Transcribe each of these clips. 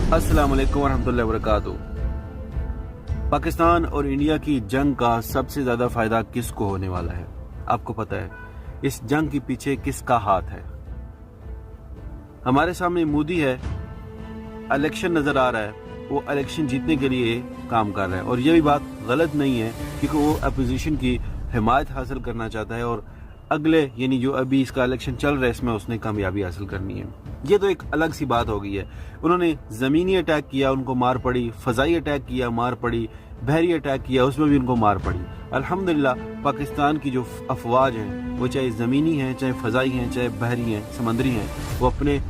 अस्सलाम वालेकुम वरहमतुल्लाहि वबरकातुहू। पाकिस्तान और इंडिया की जंग का सबसे ज़्यादा फ़ायदा किसको होने वाला है? आपको पता है इस जंग के पीछे किसका हाथ है? हमारे सामने मोदी है, इलेक्शन नज़र आ रहा है, वो इलेक्शन जीतने के लिए काम कर रहा है और ये भी बात गलत नहीं है क्योंकि वो अपोजिशन की हिमायत हासिल करना चाहता है और अगले यानी जो अभी इसका इलेक्शन चल रहा है इसमें उसने कामयाबी हासिल करनी है। ये तो एक अलग सी बात हो गई है। उन्होंने ज़मीनी अटैक किया, उनको मार पड़ी, फ़ज़ाई अटैक किया, मार पड़ी, बहरी अटैक किया, उसमें भी उनको मार पड़ी। अल्हम्दुलिल्लाह पाकिस्तान की जो अफवाज हैं वो चाहे ज़मीनी हैं, चाहे फ़ज़ाई हैं, चाहे बहरी हैं, समंदरी हैं, वो अपने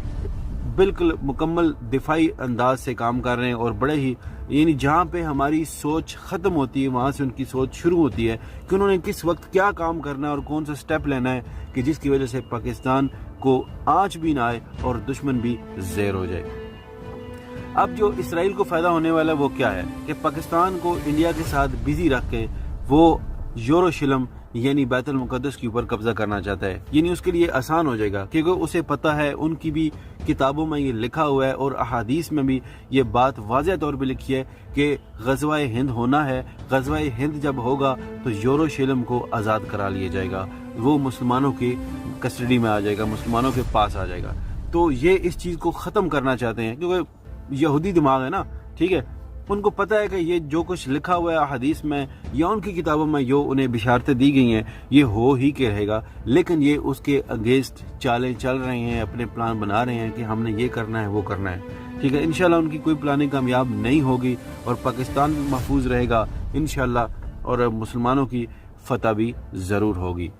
बिल्कुल मुकम्मल दिफाई अंदाज से काम कर रहे हैं और बड़े ही यानी जहाँ पे हमारी सोच ख़त्म होती है वहाँ से उनकी सोच शुरू होती है कि उन्होंने किस वक्त क्या काम करना है और कौन सा स्टेप लेना है कि जिसकी वजह से पाकिस्तान को आँच भी ना आए और दुश्मन भी ज़ेर हो जाए। अब जो इसराइल को फ़ायदा होने वाला है वो क्या है कि पाकिस्तान को इंडिया के साथ बिजी रख के वो यरूशलेम यानी बैतुल मुक़द्दस के ऊपर कब्जा करना चाहता है। यानी उसके लिए आसान हो जाएगा क्योंकि उसे पता है, उनकी भी किताबों में ये लिखा हुआ है और अहादीस में भी ये बात वाज़ह तौर पे लिखी है कि ग़ज़वा हिंद होना है। ग़ज़वा हिंद जब होगा तो यरूशलेम को आज़ाद करा लिया जाएगा, वो मुसलमानों की कस्टडी में आ जाएगा, मुसलमानों के पास आ जाएगा। तो ये इस चीज़ को ख़त्म करना चाहते हैं क्योंकि यहूदी दिमाग है ना, ठीक है, उनको पता है कि ये जो कुछ लिखा हुआ है हदीस में या उनकी किताबों में जो उन्हें बिशारतें दी गई हैं ये हो ही के रहेगा, लेकिन ये उसके अगेंस्ट चालें चल रहे हैं, अपने प्लान बना रहे हैं कि हमने ये करना है वो करना है। ठीक है, इंशाल्लाह उनकी कोई प्लानिंग कामयाब नहीं होगी और पाकिस्तान भी महफूज रहेगा इंशाल्लाह और मुसलमानों की फतह भी ज़रूर होगी।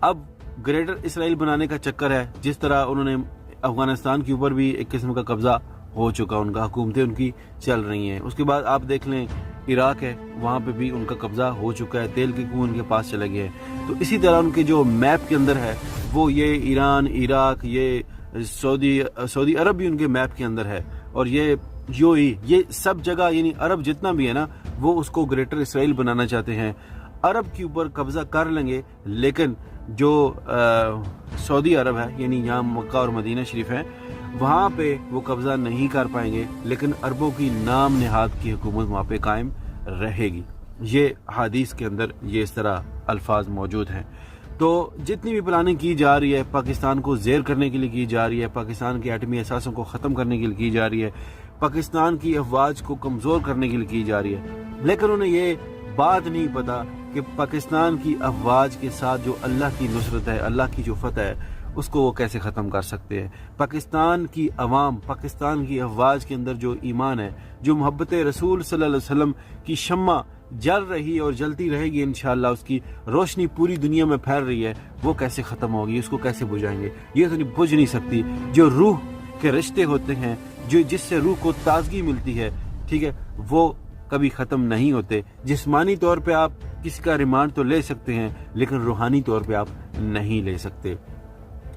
अब ग्रेटर इसराइल बनाने का चक्कर है, जिस तरह उन्होंने अफगानिस्तान के ऊपर भी एक किस्म का कब्ज़ा हो चुका, उनका हुकूमतें उनकी चल रही हैं। उसके बाद आप देख लें इराक है, वहाँ पे भी उनका कब्ज़ा हो चुका है, तेल के कुएं उनके पास चले गए हैं। तो इसी तरह उनके जो मैप के अंदर है वो ये ईरान, इराक, ये सऊदी अरब भी उनके मैप के अंदर है और ये यूएई, ये सब जगह यानी अरब जितना भी है ना वो उसको ग्रेटर इसराइल बनाना चाहते हैं। अरब के ऊपर कब्ज़ा कर लेंगे लेकिन जो सऊदी अरब है यानी यहाँ मक्का और मदीना शरीफ है वहाँ पे वो कब्ज़ा नहीं कर पाएंगे, लेकिन अरबों की नाम नहाद की हुकूमत वहाँ पे कायम रहेगी। ये हदीस के अंदर ये इस तरह अल्फाज मौजूद हैं। तो जितनी भी प्लानिंग की जा रही है पाकिस्तान को ज़ेर करने के लिए की जा रही है, पाकिस्तान के एटमी असासों को ख़त्म करने के लिए की जा रही है, पाकिस्तान की अफवाज को कमज़ोर करने के लिए की जा रही है, लेकिन उन्हें ये बात नहीं पता कि पाकिस्तान की अफवाज के साथ जो अल्लाह की नुसरत है, अल्लाह की जो फतह है उसको वो कैसे ख़त्म कर सकते हैं। पाकिस्तान की अवाम, पाकिस्तान की अफवाज के अंदर जो ईमान है, जो मोहब्बत रसूल सल्लल्लाहु अलैहि वसल्लम की शम्मा जल रही और जलती रहेगी इंशाअल्लाह, उसकी रोशनी पूरी दुनिया में फैल रही है, वो कैसे ख़त्म होगी, उसको कैसे बुझाएंगे? ये तो नहीं बुझ नहीं सकती। जो रूह के रिश्ते होते हैं, जो जिससे रूह को ताजगी मिलती है, ठीक है, वो कभी ख़त्म नहीं होते। जिस्मानी तौर पे आप किसी का रिमांड तो ले सकते हैं लेकिन रूहानी तौर पे आप नहीं ले सकते।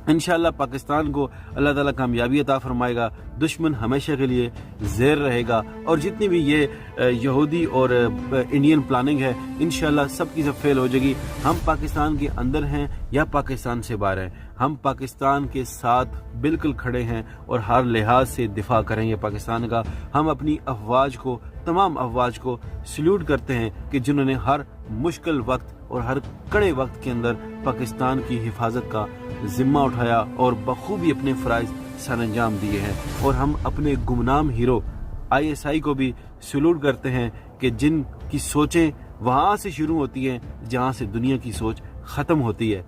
इंशाअल्लाह पाकिस्तान को अल्लाह ताला कामयाबी अता फरमाएगा, दुश्मन हमेशा के लिए ज़ेर रहेगा और जितनी भी ये यहूदी और इंडियन प्लानिंग है इंशाअल्लाह सब की सब फेल हो जाएगी। हम पाकिस्तान के अंदर हैं या पाकिस्तान से बाहर हैं, हम पाकिस्तान के साथ बिल्कुल खड़े हैं और हर लिहाज से दिफा करेंगे पाकिस्तान का। हम अपनी अफवाज को, तमाम अफवाज को सल्यूट करते हैं कि जिन्होंने हर मुश्किल वक्त और हर कड़े वक्त के अंदर पाकिस्तान की हिफाजत का ज़िम्मा उठाया और बखूबी अपने फ़राइज़ सर अंजाम दिए हैं। और हम अपने गुमनाम हीरो ISI को भी सल्यूट करते हैं कि जिनकी सोचें वहाँ से शुरू होती हैं जहाँ से दुनिया की सोच ख़त्म होती है।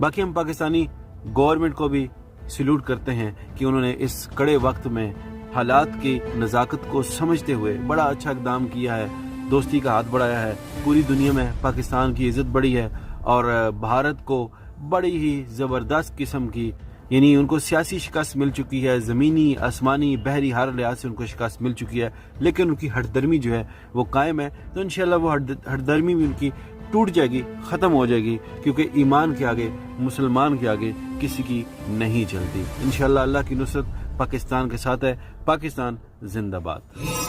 बाकी हम पाकिस्तानी गवर्नमेंट को भी सल्यूट करते हैं कि उन्होंने इस कड़े वक्त में हालात की नज़ाकत को समझते हुए बड़ा अच्छा इक़दाम किया है, दोस्ती का हाथ बढ़ाया है, पूरी दुनिया में पाकिस्तान की इज़्ज़त बढ़ी है और भारत को बड़ी ही ज़बरदस्त किस्म की यानी उनको सियासी शिकस्त मिल चुकी है, ज़मीनी, आसमानी, बहरी हर लिहाज से उनको शिकस्त मिल चुकी है, लेकिन उनकी हटदर्मी जो है वो कायम है। तो इंशाअल्लाह वो हटदर्मी भी उनकी टूट जाएगी, ख़त्म हो जाएगी क्योंकि ईमान के आगे, मुसलमान के आगे किसी की नहीं चलती। इंशाअल्लाह अल्लाह की नुसरत पाकिस्तान के साथ है। पाकिस्तान जिंदाबाद।